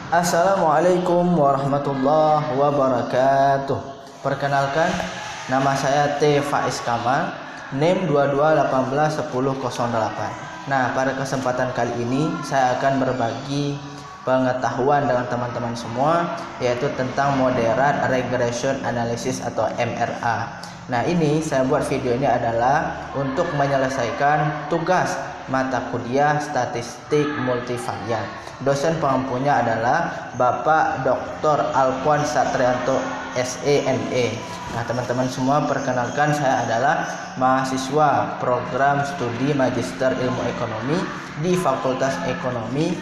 Assalamualaikum warahmatullahi wabarakatuh. Perkenalkan, nama saya T. Faiz Kamal, NIM 22181008. Nah, pada kesempatan kali ini saya akan berbagi pengetahuan dengan teman-teman semua, yaitu tentang Moderate Regression Analysis atau MRA. Nah, ini saya buat video ini adalah untuk menyelesaikan tugas mata kuliah statistik multivarian. Dosen pengampunya adalah Bapak Dr. Alphonse Satrianto SEME. Nah, teman-teman semua, perkenalkan, saya adalah mahasiswa program studi Magister Ilmu Ekonomi di Fakultas Ekonomi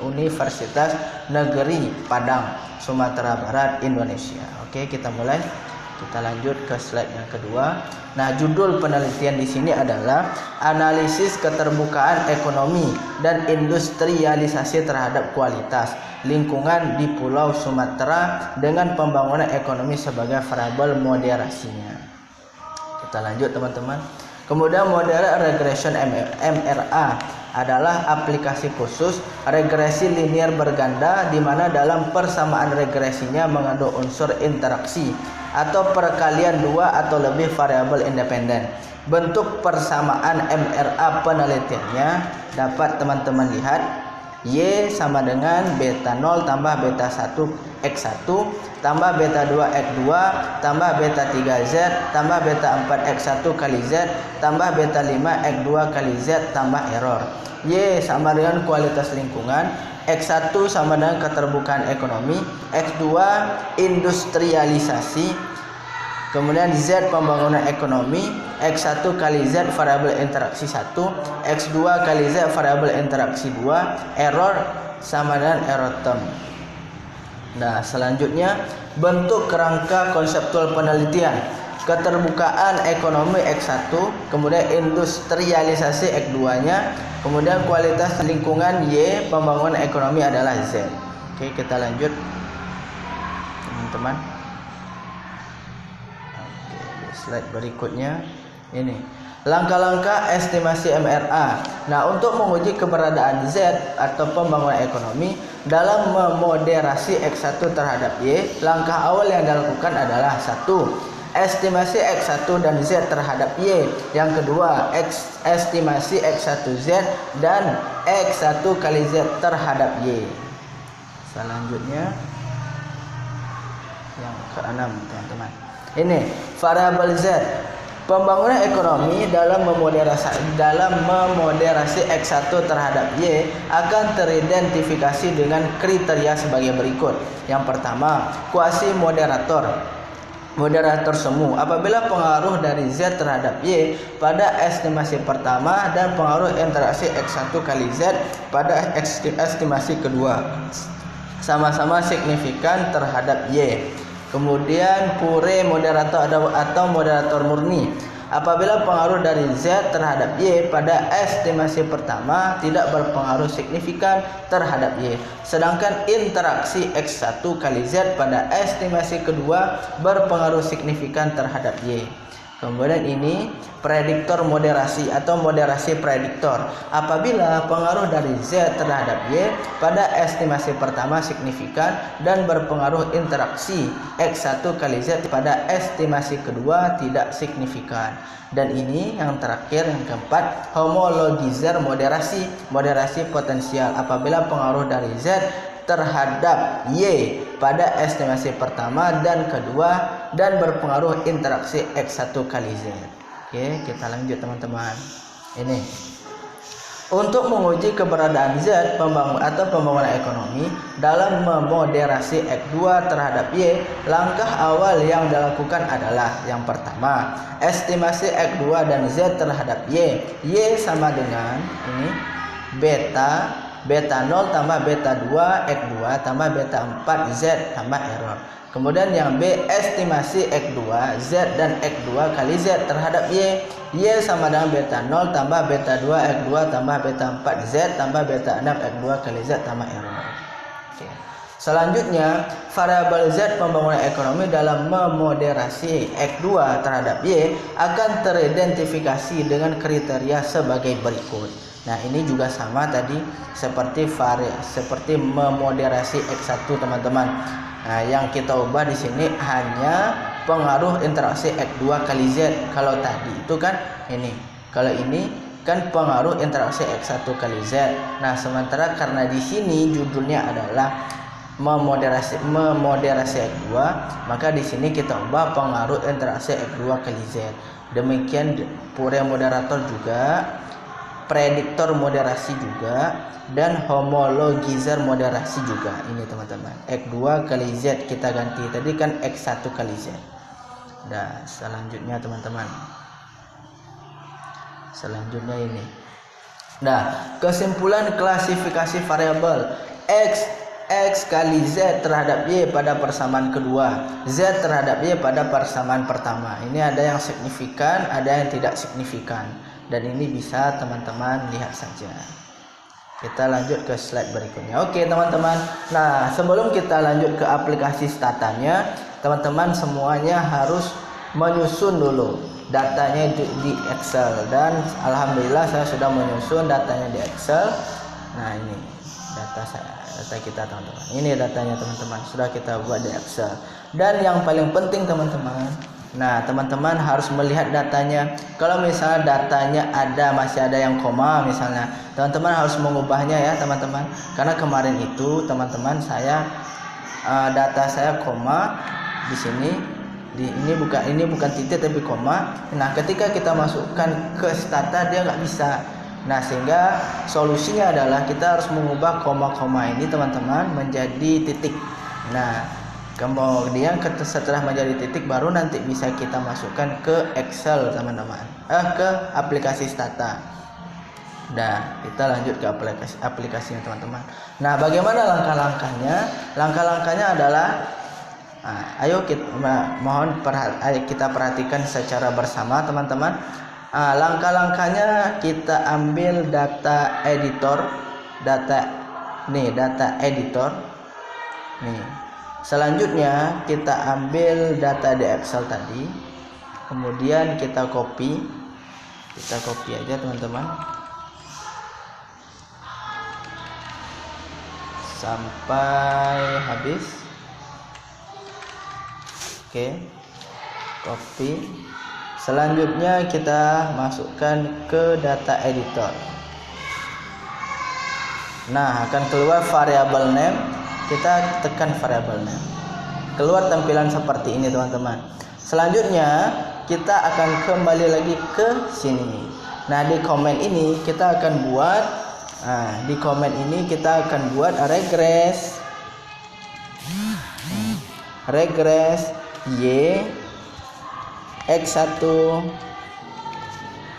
Universitas Negeri Padang, Sumatera Barat, Indonesia. Oke, kita mulai. Kita lanjut ke slide yang kedua. Nah, judul penelitian di sini adalah analisis keterbukaan ekonomi dan industrialisasi terhadap kualitas lingkungan di Pulau Sumatera dengan pembangunan ekonomi sebagai variabel moderasinya. Kita lanjut, teman-teman. Kemudian Moderate Regression MRA adalah aplikasi khusus regresi linear berganda di mana dalam persamaan regresinya mengandung unsur interaksi atau perkalian dua atau lebih variabel independen. Bentuk persamaan MRA penelitiannya dapat teman-teman lihat. Y sama dengan beta 0 tambah beta 1 X1 tambah beta 2 X2 tambah beta 3 Z tambah beta 4 X1 kali Z tambah beta 5 X2 kali Z tambah error. Y sama dengan kualitas lingkungan, X1 sama dengan keterbukaan ekonomi, X2 industrialisasi, kemudian Z pembangunan ekonomi, X1 kali Z variabel interaksi 1, X2 kali Z variabel interaksi 2, error sama dengan error term. Nah, selanjutnya bentuk kerangka konseptual penelitian. Keterbukaan ekonomi X1, kemudian industrialisasi X2-nya, kemudian kualitas lingkungan Y, pembangunan ekonomi adalah Z. Oke, kita lanjut, teman-teman. Slide berikutnya ini langkah-langkah estimasi MRA. Nah, untuk menguji keberadaan Z atau pembangunan ekonomi dalam memoderasi X1 terhadap Y, langkah awal yang dilakukan adalah 1. Estimasi X1 dan Z terhadap Y. Yang kedua, estimasi X1Z dan X1 kali Z terhadap Y. Selanjutnya yang ke-6, teman-teman. Ini variabel Z. Pembangunan ekonomi dalam memoderasi X1 terhadap Y akan teridentifikasi dengan kriteria sebagai berikut. Yang pertama, kuasi moderator semu apabila pengaruh dari Z terhadap Y pada estimasi pertama dan pengaruh interaksi X1 kali Z pada estimasi kedua sama-sama signifikan terhadap Y. Kemudian pure moderator atau moderator murni apabila pengaruh dari Z terhadap Y pada estimasi pertama tidak berpengaruh signifikan terhadap Y, sedangkan interaksi X1 kali Z pada estimasi kedua berpengaruh signifikan terhadap Y. Kemudian ini prediktor moderasi atau moderasi prediktor apabila pengaruh dari Z terhadap Y pada estimasi pertama signifikan dan berpengaruh interaksi X1 kali Z pada estimasi kedua tidak signifikan. Dan ini yang terakhir, yang keempat, homologizer moderasi potensial apabila pengaruh dari Z terhadap Y pada estimasi pertama dan kedua dan berpengaruh interaksi X1 kali Z. Oke, kita lanjut, teman-teman. Ini untuk menguji keberadaan Z pembangunan ekonomi dalam memoderasi X2 terhadap Y, langkah awal yang dilakukan adalah yang pertama, estimasi X2 dan Z terhadap Y. Y sama dengan ini beta 0 tambah beta 2 X2 tambah beta 4 Z tambah error. Kemudian yang B, estimasi X2 Z dan X2 kali Z terhadap Y. Y sama dengan beta 0 tambah beta 2 X2 tambah beta 4 Z tambah beta 6 X2 kali Z tambah error. Oke. Selanjutnya, variabel Z pembangunan ekonomi dalam memoderasi X2 terhadap Y akan teridentifikasi dengan kriteria sebagai berikut. Nah, ini juga sama tadi seperti memoderasi X1 teman-teman. Nah, yang kita ubah di sini hanya pengaruh interaksi X2 kali Z. Kalau tadi itu kan ini. Kalau ini kan pengaruh interaksi X1 kali Z. Nah, sementara karena di sini judulnya adalah memoderasi X2, maka di sini kita ubah pengaruh interaksi X2 kali Z. Demikian Fourier moderator juga, prediktor moderasi juga, dan homologizer moderasi juga. Ini teman-teman, X2 kali Z kita ganti, tadi kan X1 kali Z. Nah, selanjutnya teman-teman, selanjutnya ini. Nah, kesimpulan klasifikasi variabel X kali Z terhadap Y pada persamaan kedua, Z terhadap Y pada persamaan pertama. Ini ada yang signifikan, ada yang tidak signifikan, dan ini bisa teman-teman lihat saja. Kita lanjut ke slide berikutnya. Oke teman-teman, nah sebelum kita lanjut ke aplikasi statanya, teman-teman semuanya harus menyusun dulu datanya di Excel, dan alhamdulillah saya sudah menyusun datanya di Excel. Nah, ini data kita teman-teman, ini datanya teman-teman, sudah kita buat di Excel. Dan yang paling penting teman-teman, nah teman-teman harus melihat datanya. Kalau misalnya datanya masih ada yang koma misalnya, teman-teman harus mengubahnya ya teman-teman, karena kemarin itu teman-teman data saya koma di sini, ini bukan titik tapi koma. Nah, ketika kita masukkan ke stata dia nggak bisa. Nah, sehingga solusinya adalah kita harus mengubah koma-koma ini teman-teman menjadi titik. Nah, kemudian setelah menjadi titik baru nanti bisa kita masukkan ke Excel teman-teman, ke aplikasi stata. Nah, kita lanjut ke aplikasinya teman-teman. Nah, bagaimana langkah-langkahnya? Langkah-langkahnya adalah ayo kita perhatikan secara bersama teman-teman. Langkah-langkahnya kita ambil data editor. Nih. Selanjutnya kita ambil data di Excel tadi. Kemudian kita copy. Kita copy aja teman-teman. Sampai habis. Oke. Copy. Selanjutnya kita masukkan ke data editor. Nah, akan keluar variable name. Kita tekan variable name. Keluar tampilan seperti ini teman-teman. Selanjutnya kita akan kembali lagi ke sini. Nah, di komen ini kita akan buat regress Y X1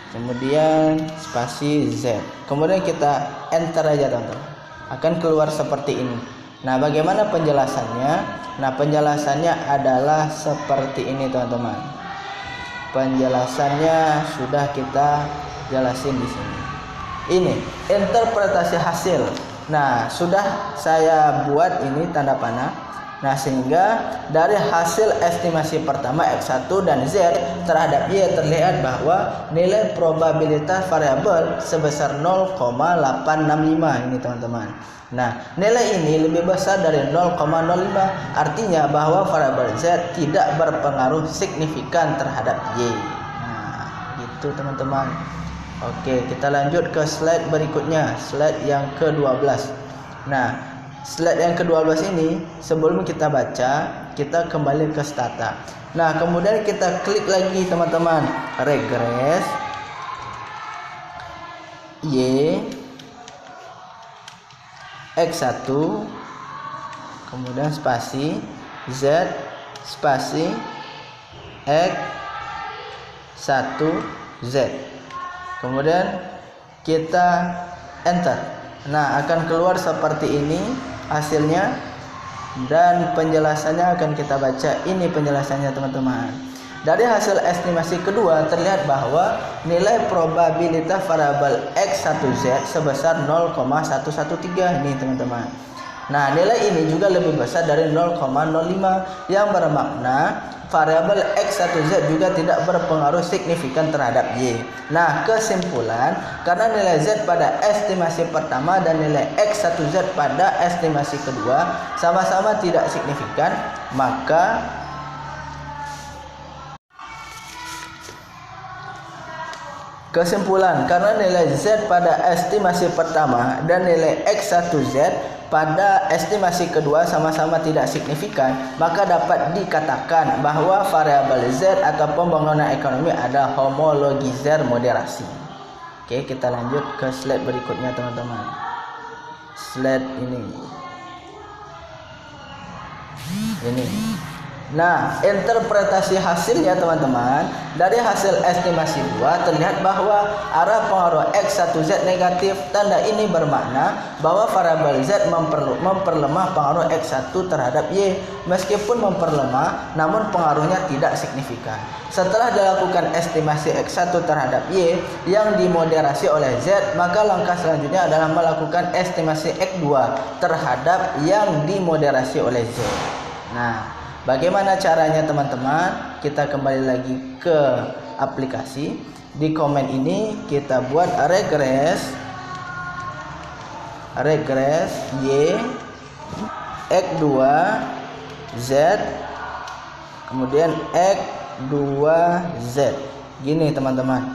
kemudian spasi Z, kemudian kita enter aja teman-teman, akan keluar seperti ini. Nah, bagaimana penjelasannya? Nah, penjelasannya adalah seperti ini teman-teman. Penjelasannya sudah kita jelasin di sini. Ini interpretasi hasil. Nah, sudah saya buat ini tanda panah. Nah, sehingga dari hasil estimasi pertama X1 dan Z terhadap Y terlihat bahwa nilai probabilitas variabel sebesar 0,865 ini teman-teman. Nah, nilai ini lebih besar dari 0,05, artinya bahwa variabel Z tidak berpengaruh signifikan terhadap Y. Nah, gitu teman-teman. Oke, kita lanjut ke slide berikutnya, slide yang ke-12. Nah, slide yang ke-12 ini sebelum kita baca, kita kembali ke stata. Nah, kemudian kita klik lagi teman-teman, regress Y X1 kemudian spasi Z spasi X1 Z, kemudian kita enter. Nah, akan keluar seperti ini hasilnya, dan penjelasannya akan kita baca. Ini penjelasannya teman-teman. Dari hasil estimasi kedua terlihat bahwa nilai probabilitas variabel X1Z sebesar 0,113 ini teman-teman. Nah, nilai ini juga lebih besar dari 0,05 yang bermakna variabel X1Z juga tidak berpengaruh signifikan terhadap Y. Nah, kesimpulan, karena nilai Z pada estimasi pertama dan nilai X1Z pada estimasi kedua sama-sama tidak signifikan, maka kesimpulan, karena nilai Z pada estimasi pertama dan nilai X1Z pada estimasi kedua sama-sama tidak signifikan, maka dapat dikatakan bahwa variabel Z atau pembangunan ekonomi adalah homologizer moderasi. Oke, kita lanjut ke slide berikutnya teman-teman. Slide ini. Nah, interpretasi hasilnya teman-teman, dari hasil estimasi 2 terlihat bahwa arah pengaruh X1Z negatif. Tanda ini bermakna bahwa variabel Z memperlemah pengaruh X1 terhadap Y. Meskipun memperlemah, namun pengaruhnya tidak signifikan. Setelah dilakukan estimasi X1 terhadap Y yang dimoderasi oleh Z, maka langkah selanjutnya adalah melakukan estimasi X2 terhadap yang dimoderasi oleh Z. Nah, bagaimana caranya teman-teman? Kita kembali lagi ke aplikasi. Di komen ini kita buat regres Y X2 Z kemudian X2Z. Gini teman-teman.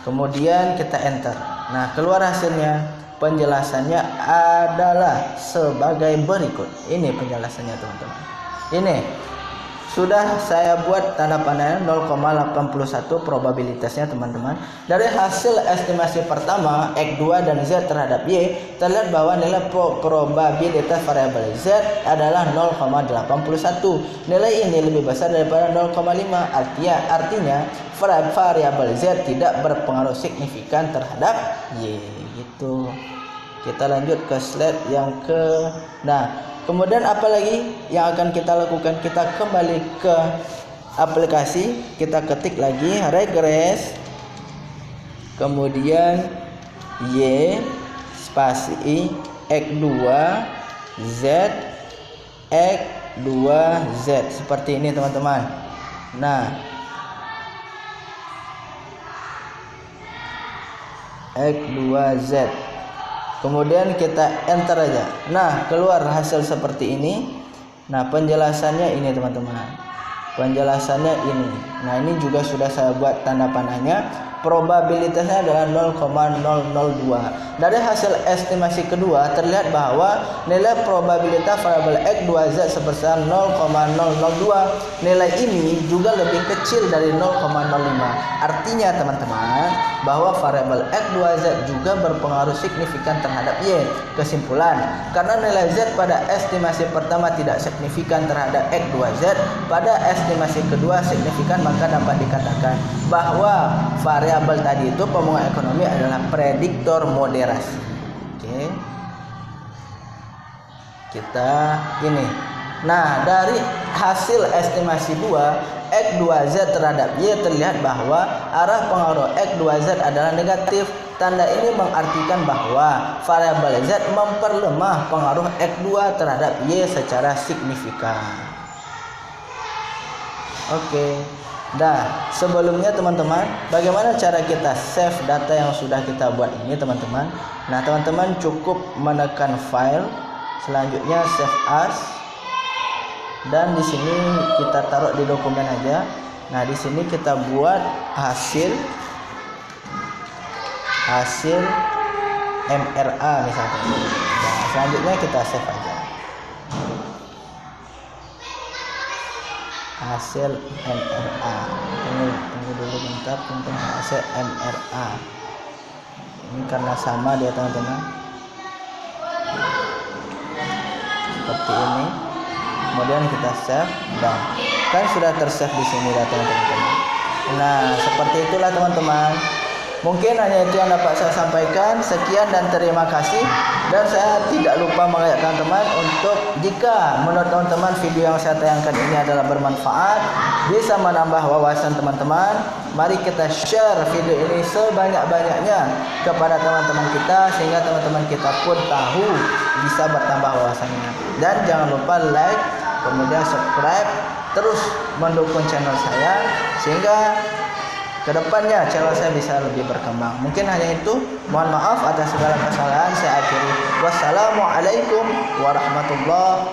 Kemudian kita enter. Nah, keluar hasilnya. Penjelasannya adalah sebagai berikut. Ini penjelasannya teman-teman. Ini sudah saya buat tanda panahnya 0,81 probabilitasnya teman-teman. Dari hasil estimasi pertama X2 dan Z terhadap Y, terlihat bahwa nilai probabilitas variabel Z adalah 0,81. Nilai ini lebih besar daripada 0,5. Artinya variabel Z tidak berpengaruh signifikan terhadap Y. Gitu. Kita lanjut ke slide yang kemudian apa lagi yang akan kita lakukan? Kita kembali ke aplikasi, kita ketik lagi regres, kemudian Y spasi X2 Z X2Z seperti ini teman-teman. Nah, X2Z. Kemudian kita enter aja. Nah, keluar hasil seperti ini. Nah, penjelasannya ini teman-teman. Penjelasannya ini. Nah, ini juga sudah saya buat tanda panahnya. Probabilitasnya adalah 0,002. Dari hasil estimasi kedua terlihat bahwa nilai probabilitas variabel X2Z sebesar 0,002. Nilai ini juga lebih kecil dari 0,05. Artinya teman-teman bahwa variabel X2Z juga berpengaruh signifikan terhadap Y. Kesimpulan, karena nilai Z pada estimasi pertama tidak signifikan terhadap X2Z, pada estimasi kedua signifikan, maka dapat dikatakan bahwa variabel tadi itu pembangunan ekonomi adalah prediktor moderasi. Oke. Kita ini. Nah, dari hasil estimasi 2 X2Z terhadap Y terlihat bahwa arah pengaruh X2Z adalah negatif. Tanda ini mengartikan bahwa variabel Z memperlemah pengaruh X2 terhadap Y secara signifikan. Oke. Nah, sebelumnya teman-teman, bagaimana cara kita save data yang sudah kita buat ini teman-teman? Nah, teman-teman cukup menekan file, selanjutnya save as, dan di sini kita taruh di dokumen aja. Nah, di sini kita buat hasil MRA misalkan. Nah, selanjutnya kita save aja. Hasil MRA. Tunggu dulu bentar tentang hasil MRA. Ini karena sama dia teman-teman. Seperti ini. Kemudian kita save dan kan sudah tersave di sini ya teman-teman. Nah, seperti itulah teman-teman. Mungkin hanya itu yang dapat saya sampaikan. Sekian dan terima kasih. Dan saya tidak lupa mengajak teman-teman untuk, jika menurut teman-teman video yang saya tayangkan ini adalah bermanfaat, bisa menambah wawasan teman-teman, mari kita share video ini sebanyak-banyaknya kepada teman-teman kita, sehingga teman-teman kita pun tahu, bisa bertambah wawasannya. Dan jangan lupa like, kemudian subscribe, terus mendukung channel saya sehingga kedepannya channel saya bisa lebih berkembang. Mungkin hanya itu. Mohon maaf atas segala kesalahan. Saya akhiri. Wassalamualaikum warahmatullahi